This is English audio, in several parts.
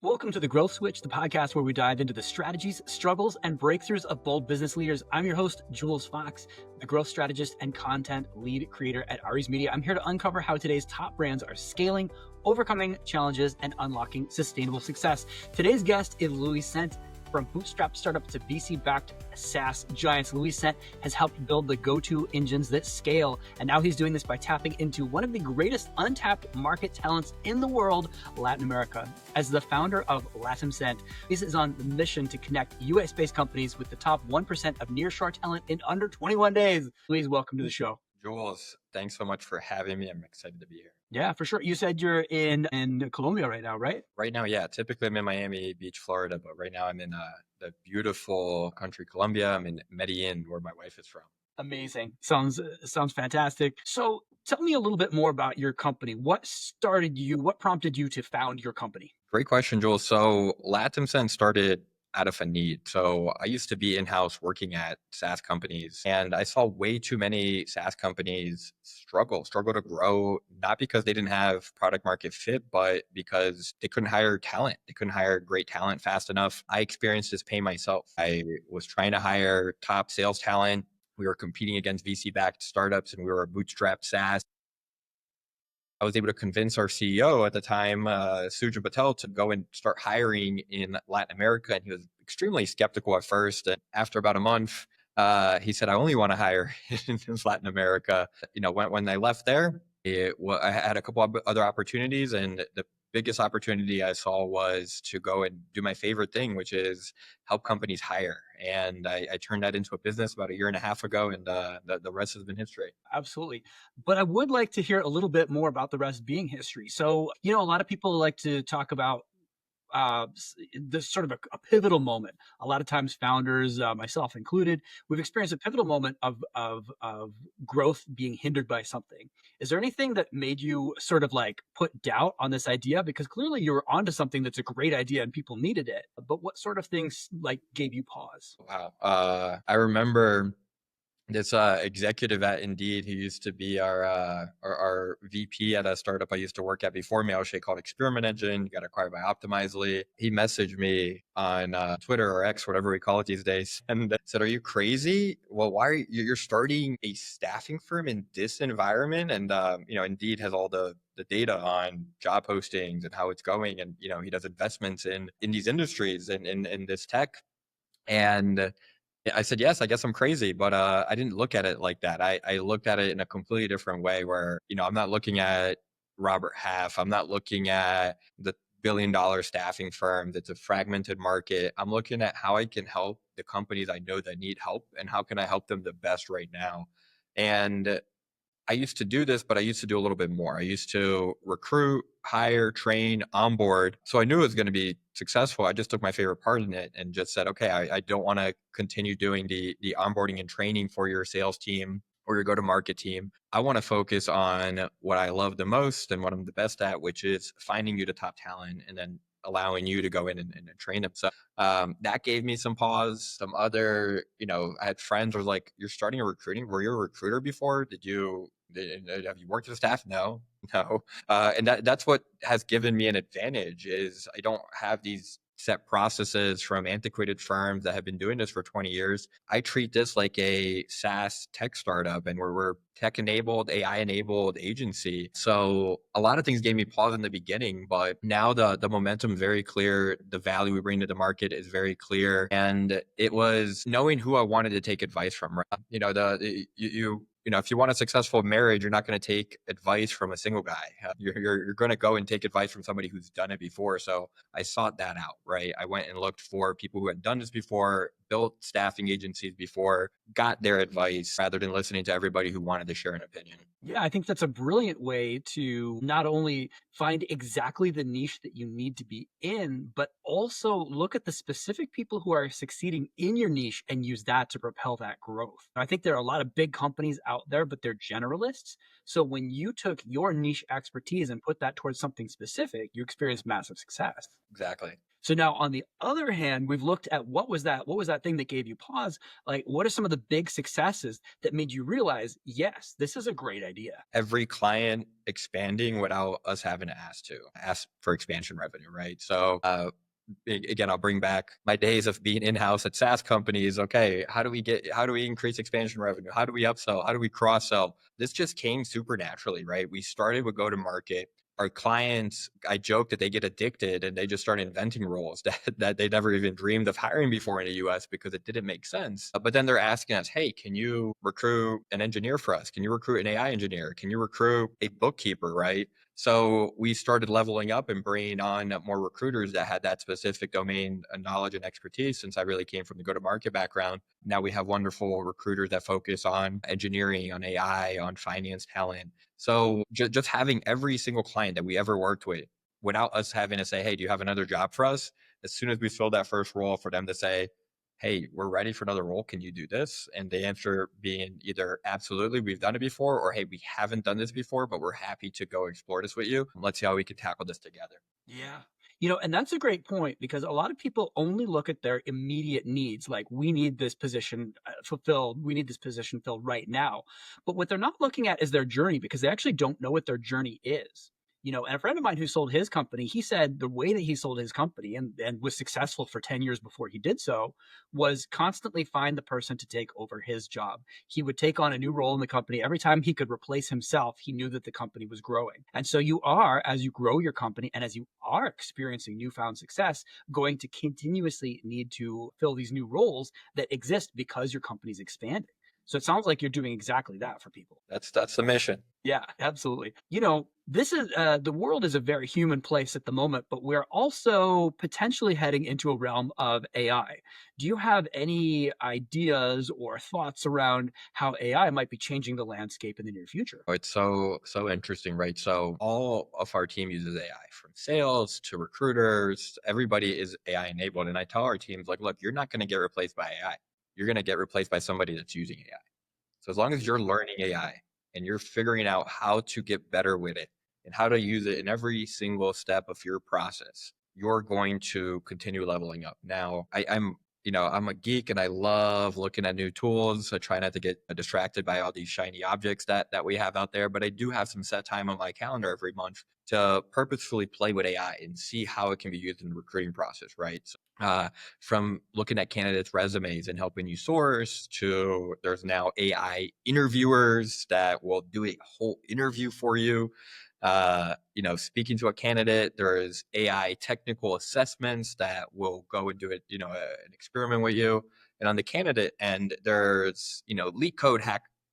Welcome to The Growth Switch, the podcast where we dive into the strategies, struggles, and breakthroughs of bold business leaders. I'm your host, Jules Fox, the growth strategist and content lead creator at Aries Media. I'm here to uncover how today's top brands are scaling, overcoming challenges, and unlocking sustainable success. Today's guest is Luiz Cent. From bootstrap startup to VC-backed SaaS giants, Luiz Cent has helped build the go-to engines that scale. And now he's doing this by tapping into one of the greatest untapped market talents in the world, Latin America. As the founder of LATAM Cent, Luiz is on the mission to connect US-based companies with the top 1% of nearshore talent in under 21 days. Luiz, welcome to the show. Jules, thanks so much for having me. I'm excited to be here. Yeah, for sure. You said you're in Colombia right now, right? Right now, yeah. Typically, I'm in Miami Beach, Florida, but right now I'm in the beautiful country Colombia. I'm in Medellin, where my wife is from. Amazing. Sounds fantastic. So tell me a little bit more about your company. What prompted you to found your company? Great question, Jules. So LATAM Cent started out of a need. So I used to be in-house working at SaaS companies, and I saw way too many SaaS companies struggle to grow, not because they didn't have product market fit, but because they couldn't hire talent. They couldn't hire great talent fast enough. I experienced this pain myself. I was trying to hire top sales talent. We were competing against VC-backed startups, and we were a bootstrapped SaaS. I was able to convince our CEO at the time, Suja Patel, to go and start hiring in Latin America. And he was extremely skeptical at first. And after about a month, he said, I only want to hire in Latin America. When I left there, I had a couple of other opportunities. And the biggest opportunity I saw was to go and do my favorite thing, which is help companies hire. And I turned that into a business about 1.5 years ago, and the rest has been history. Absolutely. But I would like to hear a little bit more about the rest being history. So, a lot of people like to talk about this sort of a pivotal moment. A lot of times founders, myself included, we've experienced a pivotal moment of growth being hindered by something. Is there anything that made you sort of like put doubt on this idea? Because clearly you were onto something that's a great idea and people needed it. But what sort of things like gave you pause? Wow. I remember this executive at Indeed, who used to be our VP at a startup I used to work at before Mailshake called Experiment Engine, got acquired by Optimizely. He messaged me on Twitter or X, whatever we call it these days, and said, "Are you crazy? Well, why are you're starting a staffing firm in this environment?" And Indeed has all the data on job postings and how it's going, and he does investments in these industries and in this tech. And I said, yes, I guess I'm crazy, but I didn't look at it like that. I looked at it in a completely different way where, I'm not looking at Robert Half. I'm not looking at the billion-dollar staffing firm that's a fragmented market. I'm looking at how I can help the companies I know that need help and how can I help them the best right now. And I used to do this, but I used to do a little bit more. I used to recruit, hire, train, onboard. So I knew it was going to be successful. I just took my favorite part in it and just said, okay, I don't want to continue doing the onboarding and training for your sales team or your go-to-market team. I want to focus on what I love the most and what I'm the best at, which is finding you the top talent and then allowing you to go in and train them. So that gave me some pause. Some other, I had friends who were like, you're starting a recruiting. Were you a recruiter before? Have you worked with staff? No. And that's what has given me an advantage is I don't have these set processes from antiquated firms that have been doing this for 20 years. I treat this like a SaaS tech startup, and we're tech-enabled, AI-enabled agency. So a lot of things gave me pause in the beginning, but now the momentum is very clear. The value we bring to the market is very clear. And it was knowing who I wanted to take advice from. Right? If you want a successful marriage, you're not going to take advice from a single guy. You're going to go and take advice from somebody who's done it before. So I sought that out, right? I went and looked for people who had done this before, built staffing agencies before, got their advice rather than listening to everybody who wanted to share an opinion. Yeah, I think that's a brilliant way to not only find exactly the niche that you need to be in, but also look at the specific people who are succeeding in your niche and use that to propel that growth. I think there are a lot of big companies out there, but they're generalists. So when you took your niche expertise and put that towards something specific, you experienced massive success. Exactly. So now on the other hand, we've looked at what was that thing that gave you pause? Like, what are some of the big successes that made you realize, yes, this is a great idea? Every client expanding without us having to ask for expansion revenue, right? So again, I'll bring back my days of being in-house at SaaS companies. Okay, how do we increase expansion revenue? How do we upsell? How do we cross-sell? This just came super naturally, right? We started with go-to-market. Our clients, I joke that they get addicted and they just start inventing roles that they never even dreamed of hiring before in the US because it didn't make sense. But then they're asking us, hey, can you recruit an engineer for us? Can you recruit an AI engineer? Can you recruit a bookkeeper, right? So we started leveling up and bringing on more recruiters that had that specific domain knowledge and expertise. Since I really came from the go-to-market background, now we have wonderful recruiters that focus on engineering, on AI, on finance talent. So just having every single client that we ever worked with, without us having to say, "Hey, do you have another job for us?" As soon as we filled that first role, for them to say, "Hey, we're ready for another role. Can you do this?" And the answer being either absolutely, we've done it before, or hey, we haven't done this before, but we're happy to go explore this with you. Let's see how we can tackle this together. Yeah. And that's a great point because a lot of people only look at their immediate needs, like we need this position fulfilled, we need this position filled right now. But what they're not looking at is their journey because they actually don't know what their journey is. And a friend of mine who sold his company, he said the way that he sold his company and was successful for 10 years before he did so was constantly find the person to take over his job. He would take on a new role in the company. Every time he could replace himself, he knew that the company was growing. And so you are, as you grow your company and as you are experiencing newfound success, going to continuously need to fill these new roles that exist because your company's expanding. So it sounds like you're doing exactly that for people. That's the mission. Yeah, absolutely. This is the world is a very human place at the moment, but we're also potentially heading into a realm of AI. Do you have any ideas or thoughts around how AI might be changing the landscape in the near future? Oh, it's so interesting, right? So all of our team uses AI, from sales to recruiters. Everybody is AI enabled, and I tell our teams like, look, you're not going to get replaced by AI. You're going to get replaced by somebody that's using AI. So as long as you're learning AI and you're figuring out how to get better with it and how to use it in every single step of your process, you're going to continue leveling up. Now, I'm a geek and I love looking at new tools. I try not to get distracted by all these shiny objects that we have out there, but I do have some set time on my calendar every month to purposefully play with AI and see how it can be used in the recruiting process, right? So, from looking at candidates' resumes and helping you source to there's now AI interviewers that will do a whole interview for you. Speaking to a candidate, there's AI technical assessments that will go and do it, an experiment with you. And on the candidate end, there's, leak code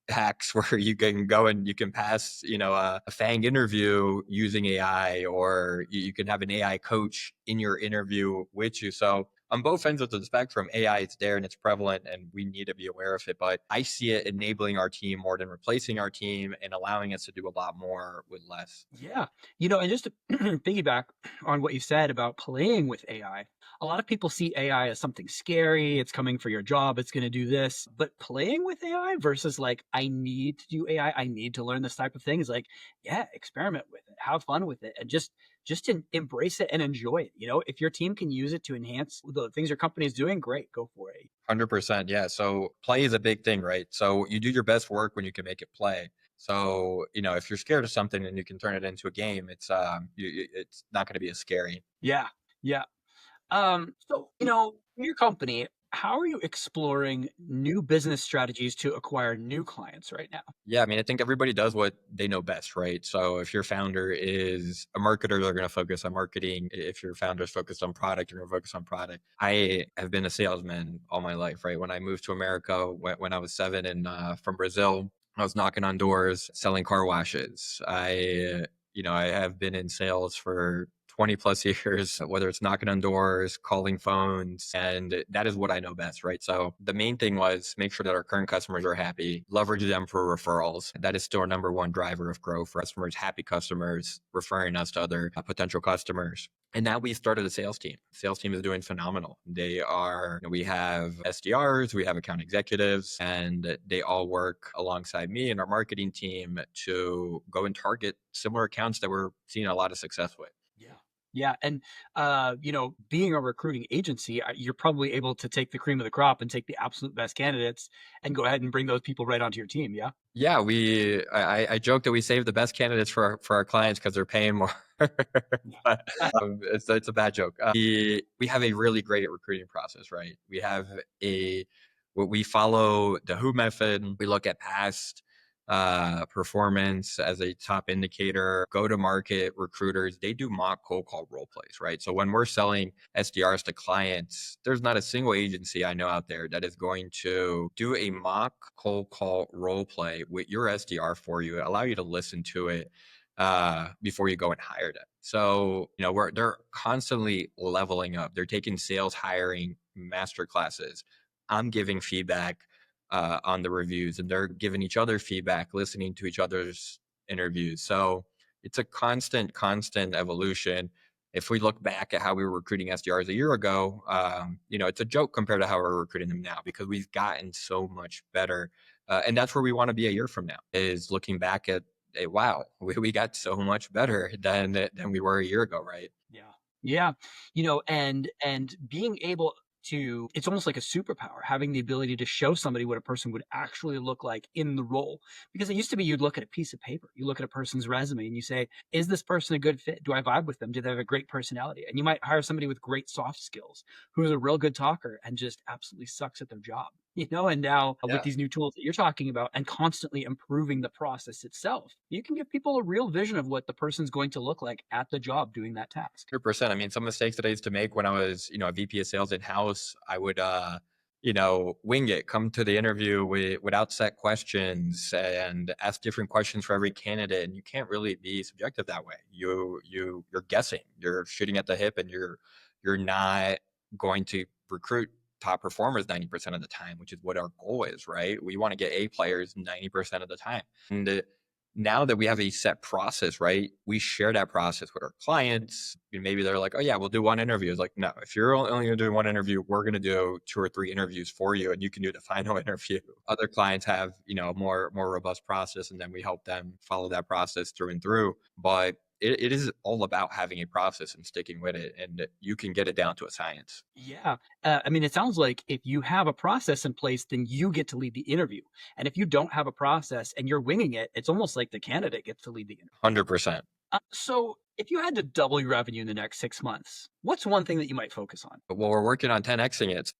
hacks where you can go and you can pass, a FANG interview using AI, or you can have an AI coach in your interview with you. So on both ends of the spectrum, AI is there and it's prevalent and we need to be aware of it. But I see it enabling our team more than replacing our team and allowing us to do a lot more with less. Yeah. And just to piggyback on what you said about playing with AI, a lot of people see AI as something scary. It's coming for your job. It's going to do this. But playing with AI versus like, I need to do AI. I need to learn this type of thing is like, yeah, experiment with it, have fun with it, and just to embrace it and enjoy it. If your team can use it to enhance the things your company is doing, great, go for it. 100%. Yeah. So play is a big thing, right? So you do your best work when you can make it play. So, if you're scared of something and you can turn it into a game, it's not going to be as scary. Yeah. Yeah. So, your company, how are you exploring new business strategies to acquire new clients right now? Yeah, I mean, I think everybody does what they know best, right? So if your founder is a marketer, they're going to focus on marketing. If your founder is focused on product, you're going to focus on product. I have been a salesman all my life, right? When I moved to America, when I was 7 and from Brazil, I was knocking on doors, selling car washes. I have been in sales for 20 plus years, whether it's knocking on doors, calling phones, and that is what I know best, right? So the main thing was make sure that our current customers are happy, leverage them for referrals. That is still our number one driver of growth for customers, happy customers, referring us to other potential customers. And now we started a sales team. Sales team is doing phenomenal. We have SDRs, we have account executives, and they all work alongside me and our marketing team to go and target similar accounts that we're seeing a lot of success with. Yeah. Yeah, and being a recruiting agency, you're probably able to take the cream of the crop and take the absolute best candidates and go ahead and bring those people right onto your team. Yeah. Yeah, I joke that we save the best candidates for our clients because they're paying more. But, it's a bad joke. We have a really great recruiting process, right? We have a we follow the Who method. We look at past performance as a top indicator. Go to market recruiters, they do mock cold call role plays, right? So when we're selling SDRs to clients, there's not a single agency I know out there that is going to do a mock cold call role play with your SDR for you, allow you to listen to it before you go and hire them. So, they're constantly leveling up. They're taking sales hiring master classes. I'm giving feedback on the reviews, and they're giving each other feedback, listening to each other's interviews. So it's a constant evolution. If we look back at how we were recruiting SDRs a year ago, it's a joke compared to how we're recruiting them now because we've gotten so much better. And that's where we want to be a year from now, is looking back at, wow, we got so much better than we were a year ago, right? Yeah. Yeah. And being able to, it's almost like a superpower, having the ability to show somebody what a person would actually look like in the role. Because it used to be you'd look at a piece of paper, you look at a person's resume and you say, is this person a good fit? Do I vibe with them? Do they have a great personality? And you might hire somebody with great soft skills who's a real good talker and just absolutely sucks at their job. And now with Yeah. these new tools that you're talking about and constantly improving the process itself, you can give people a real vision of what the person's going to look like at the job doing that task. 100%. I mean, some mistakes that I used to make when I was, a VP of sales in house, I would, wing it, come to the interview without set questions and ask different questions for every candidate. And you can't really be subjective that way. You're guessing, you're shooting at the hip, and you're not going to recruit top performers 90% of the time, which is what our goal is, right? We want to get A players 90% of the time. And now that we have a set process, right? We share that process with our clients. And maybe they're like, oh, yeah, we'll do one interview. It's like, no, if you're only going to do one interview, we're going to do 2 or 3 interviews for you, and you can do the final interview. Other clients have, a more robust process, and then we help them follow that process through and through. But it is all about having a process and sticking with it, and you can get it down to a science. Yeah. I mean, it sounds like if you have a process in place, then you get to lead the interview. And if you don't have a process and you're winging it, it's almost like the candidate gets to lead the interview. 100%. So if you had to double your revenue in the next 6 months, what's one thing that you might focus on? But while we're working on 10xing it.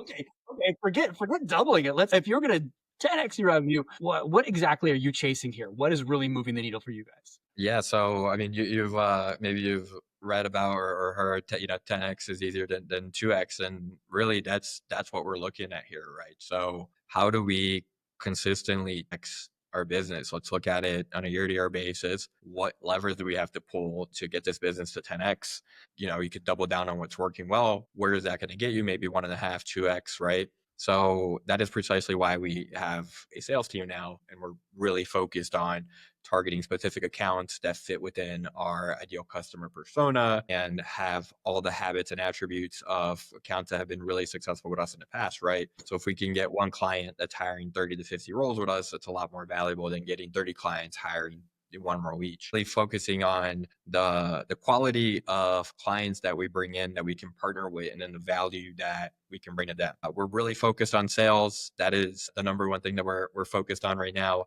Okay. Okay. Forget doubling it. If you're going to 10x your revenue, what exactly are you chasing here? What is really moving the needle for you guys? Yeah, so I mean, you've maybe you've read about or heard, 10x is easier than 2x, and really that's what we're looking at here, right? So how do we consistently x our business? Let's look at it on a year-to-year basis. What levers do we have to pull to get this business to 10x? You could double down on what's working well. Where is that going to get you? Maybe 1.5, 2x, right? So that is precisely why we have a sales team now, and we're really focused on targeting specific accounts that fit within our ideal customer persona and have all the habits and attributes of accounts that have been really successful with us in the past, right? So if we can get one client that's hiring 30 to 50 roles with us, it's a lot more valuable than getting 30 clients hiring one role each. Really focusing on the quality of clients that we bring in that we can partner with, and then the value that we can bring to them. We're really focused on sales. That is the number one thing that we're focused on right now.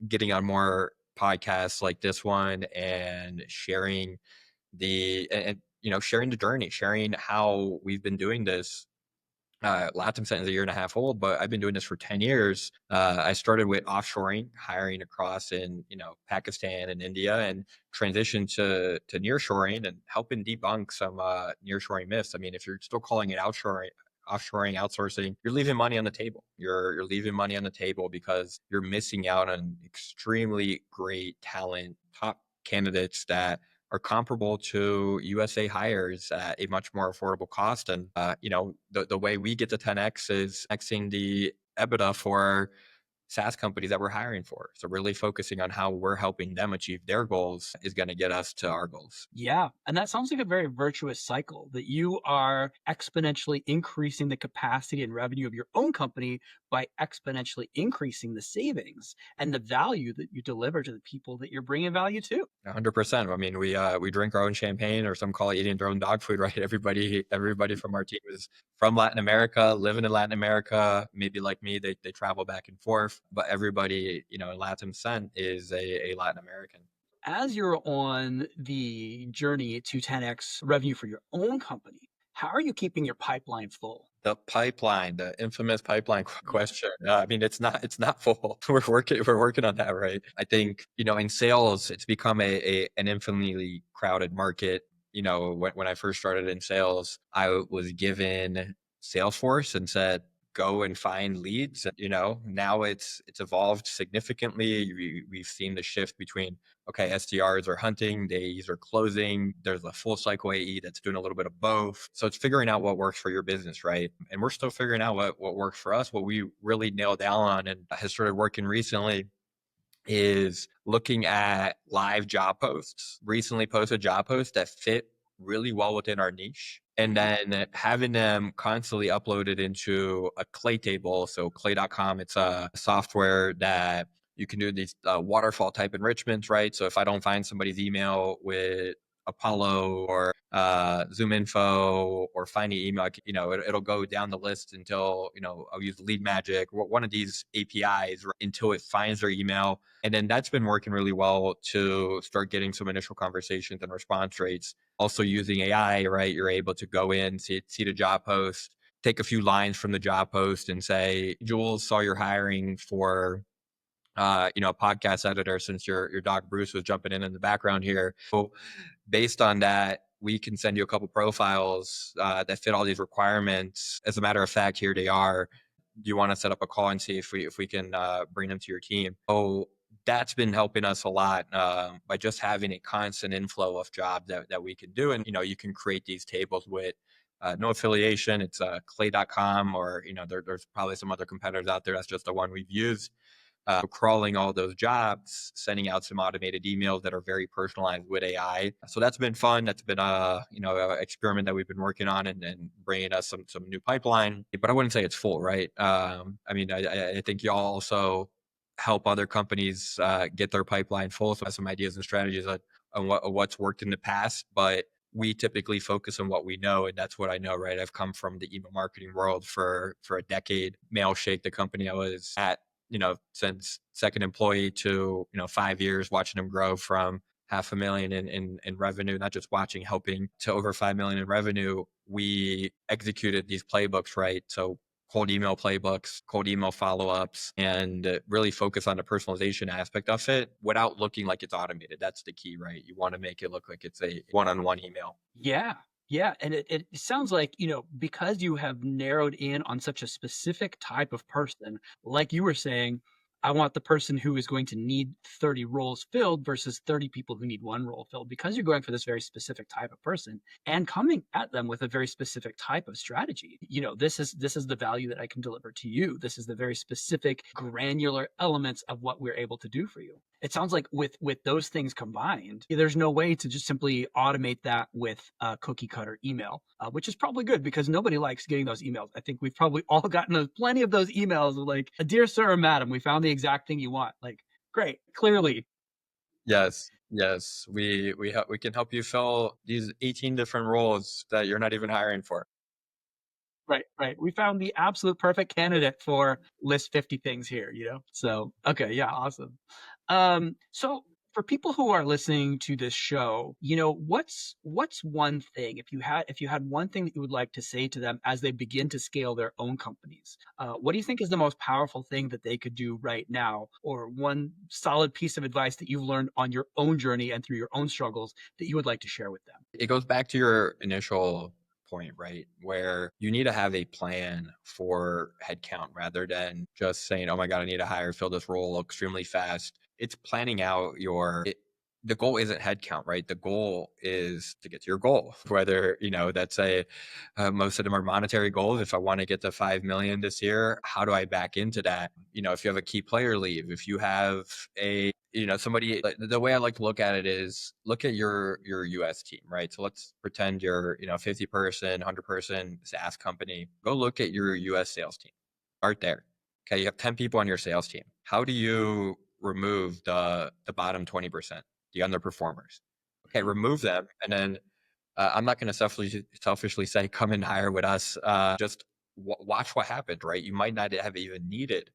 Getting on more podcasts like this one and sharing sharing the journey, sharing how we've been doing this. LATAM Cent is a year and a half old, but I've been doing this for 10 years. I started with offshoring, hiring across in, Pakistan and India, and transitioned to nearshoring and helping debunk some nearshoring myths. I mean, if you're still calling it offshoring, outsourcing, you're leaving money on the table. You're leaving money on the table because you're missing out on extremely great talent, top candidates that are comparable to USA hires at a much more affordable cost. And, the way we get to 10x is xing the EBITDA for SaaS companies that we're hiring for. So really focusing on how we're helping them achieve their goals is going to get us to our goals. Yeah. And that sounds like a very virtuous cycle that you are exponentially increasing the capacity and revenue of your own company by exponentially increasing the savings and the value that you deliver to the people that you're bringing value to. 100%. I mean, we drink our own champagne, or some call it eating their own dog food, right? Everybody from our team is from Latin America, living in Latin America. Maybe like me, they travel back and forth, but everybody, in LATAM Cent is a Latin American. As you're on the journey to 10x revenue for your own company, how are you keeping your pipeline full? The pipeline, the infamous pipeline question. I mean, it's not full. We're working on that, right? I think, in sales, it's become an infinitely crowded market. When I first started in sales, I was given Salesforce and said, go and find leads. Now it's evolved significantly. We've seen the shift between, okay, SDRs are hunting, AEs are closing. There's a full cycle AE that's doing a little bit of both. So it's figuring out what works for your business, right? And we're still figuring out what works for us. What we really nailed down on and has started working recently is looking at live job posts, recently posted job posts that fit really well within our niche, and then having them constantly uploaded into a Clay table. So clay.com, it's a software that you can do these waterfall type enrichments, right? So if I don't find somebody's email with Apollo or Zoom info or finding email, it'll go down the list until, I'll use Lead Magic or one of these APIs, right, until it finds their email. And then that's been working really well to start getting some initial conversations and response rates. Also using AI, right? You're able to go in, see the job post, take a few lines from the job post and say, Jules, saw you're hiring for a podcast editor, since your dog Bruce was jumping in the background here. So based on that, we can send you a couple profiles that fit all these requirements. As a matter of fact, here they are. Do you want to set up a call and see if we can bring them to your team? So that's been helping us a lot by just having a constant inflow of jobs that we can do. And, you can create these tables with no affiliation. It's clay.com, or, there's probably some other competitors out there. That's just the one we've used. Crawling all those jobs, sending out some automated emails that are very personalized with AI. So that's been fun. That's been a experiment that we've been working on, and bringing us some new pipeline. But I wouldn't say it's full, right? I mean, I think y'all also help other companies get their pipeline full. So I have some ideas and strategies on what's worked in the past, but we typically focus on what we know, and that's what I know, right? I've come from the email marketing world for a decade. Mailshake, the company I was at, since second employee to, 5 years, watching them grow from 500,000 in revenue, not just watching, helping, to over 5 million in revenue. We executed these playbooks, right? So cold email playbooks, cold email follow-ups, and really focus on the personalization aspect of it without looking like it's automated. That's the key, right? You want to make it look like it's a one-on-one email. Yeah. Yeah. And it sounds like, because you have narrowed in on such a specific type of person, like you were saying, I want the person who is going to need 30 roles filled versus 30 people who need one role filled, because you're going for this very specific type of person and coming at them with a very specific type of strategy. This is the value that I can deliver to you. This is the very specific granular elements of what we're able to do for you. It sounds like with those things combined, there's no way to just simply automate that with a cookie cutter email, which is probably good, because nobody likes getting those emails. I think we've probably all gotten plenty of those emails of like, dear sir or madam, we found the exact thing you want. Like, great, clearly. Yes. We can help you fill these 18 different roles that you're not even hiring for. Right. We found the absolute perfect candidate for list 50 things here. So, okay, yeah, awesome. So for people who are listening to this show, what's one thing, if you had one thing that you would like to say to them as they begin to scale their own companies, what do you think is the most powerful thing that they could do right now, or one solid piece of advice that you've learned on your own journey and through your own struggles that you would like to share with them? It goes back to your initial point, right? Where you need to have a plan for headcount rather than just saying, oh my God, I need to fill this role extremely fast. It's planning out the goal isn't headcount, right? The goal is to get to your goal, whether, that's most of them are monetary goals. If I want to get to 5 million this year, how do I back into that? If you have a key player leave, if you have somebody, the way I like to look at it is look at your US team, right? So let's pretend you're, 50-person, 100-person SaaS company. Go look at your US sales team. Start there. Okay, you have 10 people on your sales team. How do you remove the bottom 20%, the underperformers? Okay, remove them, and then I'm not going to selfishly say come and hire with us. Just watch what happened, right? You might not have even needed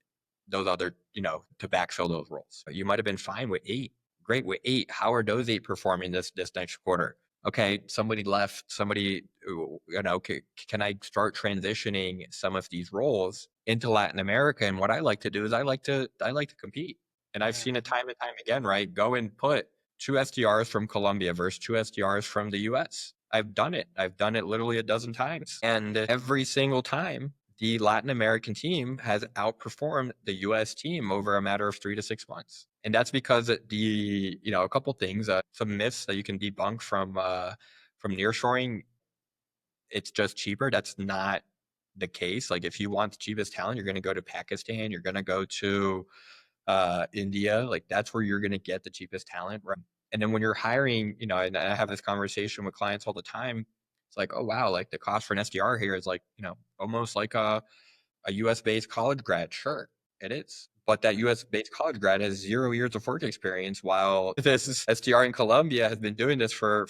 those other, to backfill those roles. You might have been fine with 8. Great with 8. How are those 8 performing this next quarter? Okay, somebody left. Somebody, can I start transitioning some of these roles into Latin America? And what I like to do is I like to compete, and I've seen it time and time again. Right, go and put 2 SDRs from Colombia versus 2 SDRs from the US. I've done it. I've done it literally a dozen times. And every single time, the Latin American team has outperformed the US team over a matter of 3 to 6 months. And that's because a couple things, some myths that you can debunk from nearshoring. It's just cheaper. That's not the case. Like, if you want the cheapest talent, you're going to go to Pakistan, you're going to go to India. Like, that's where you're going to get the cheapest talent, right? And then when you're hiring, and I have this conversation with clients all the time, it's like, oh wow, like the cost for an SDR here is like, almost like a US based college grad. Sure, it is. But that US based college grad has 0 years of work experience, while this SDR in Colombia has been doing this for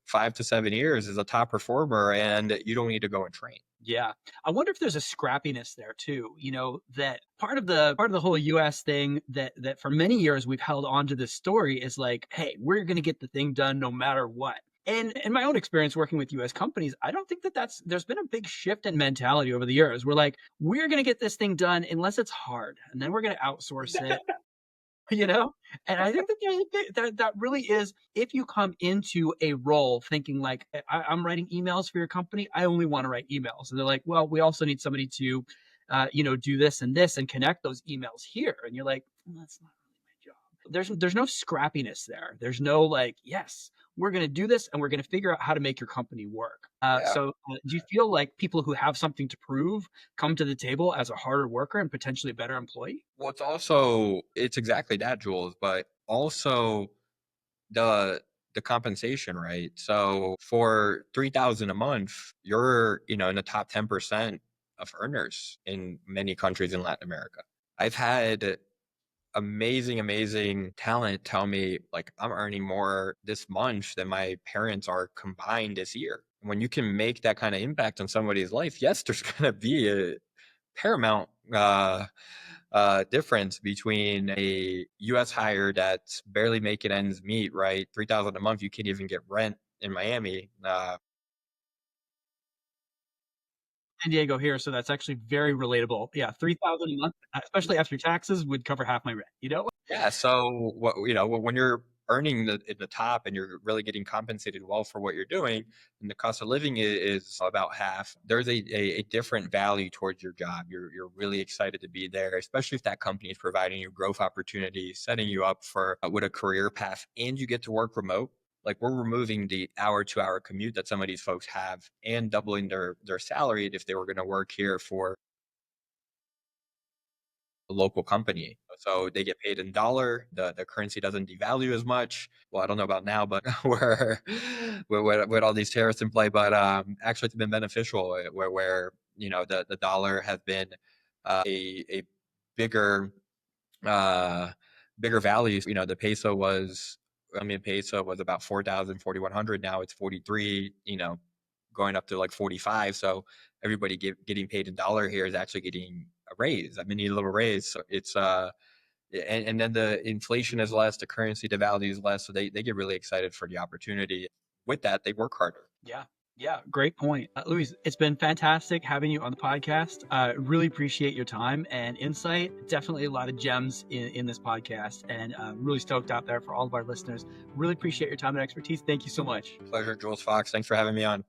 5 to 7 years, is a top performer, and you don't need to go and train. Yeah. I wonder if there's a scrappiness there too, that part of the whole US thing that for many years we've held on to this story is like, hey, we're going to get the thing done no matter what. And in my own experience working with US companies, I don't think there's been a big shift in mentality over the years. We're like, we're going to get this thing done unless it's hard, and then we're going to outsource it. you know and I think that that really is, if you come into a role thinking like, I'm writing emails for your company, I only want to write emails, and they're like, well, we also need somebody to do this and this and connect those emails here, and you're like, well, that's not really my job. There's no scrappiness there. There's no like, yes, we're going to do this and we're going to figure out how to make your company work. Yeah. Do you feel like people who have something to prove come to the table as a harder worker and potentially a better employee? Well, it's exactly that, Jules, but also the the compensation, right? So for 3,000 a month, you're, in the top 10% of earners in many countries in Latin America. I've had amazing talent tell me, like, I'm earning more this month than my parents are combined this year. When you can make that kind of impact on somebody's life, yes, there's going to be a paramount difference between a U.S. hire that's barely making ends meet, right? 3,000 a month, you can't even get rent in Miami. San Diego here, so that's actually very relatable. Yeah, 3,000 a month, especially after taxes, would cover half my rent? Yeah. So when you're earning in the top and you're really getting compensated well for what you're doing, and the cost of living is about half, there's a different value towards your job. You're really excited to be there, especially if that company is providing you growth opportunities, setting you up for with a career path, and you get to work remote. Like, we're removing the hour 2 hour commute that some of these folks have, and doubling their salary if they were going to work here for a local company. So they get paid in dollar. The currency doesn't devalue as much. Well, I don't know about now, but with all these tariffs in play, but actually it's been beneficial, where the dollar has been a bigger bigger values. The peso was, peso was about 4,000, 4,100. Now it's 43, going up to like 45. So everybody getting paid in dollar here is actually getting a raise, a mini little raise. So it's, and then the inflation is less, the currency devalue is less. So they get really excited for the opportunity. With that, they work harder. Yeah. Yeah, great point. Luis, it's been fantastic having you on the podcast. Really appreciate your time and insight. Definitely a lot of gems in this podcast, and really stoked out there for all of our listeners. Really appreciate your time and expertise. Thank you so much. Pleasure, Jules Fox. Thanks for having me on.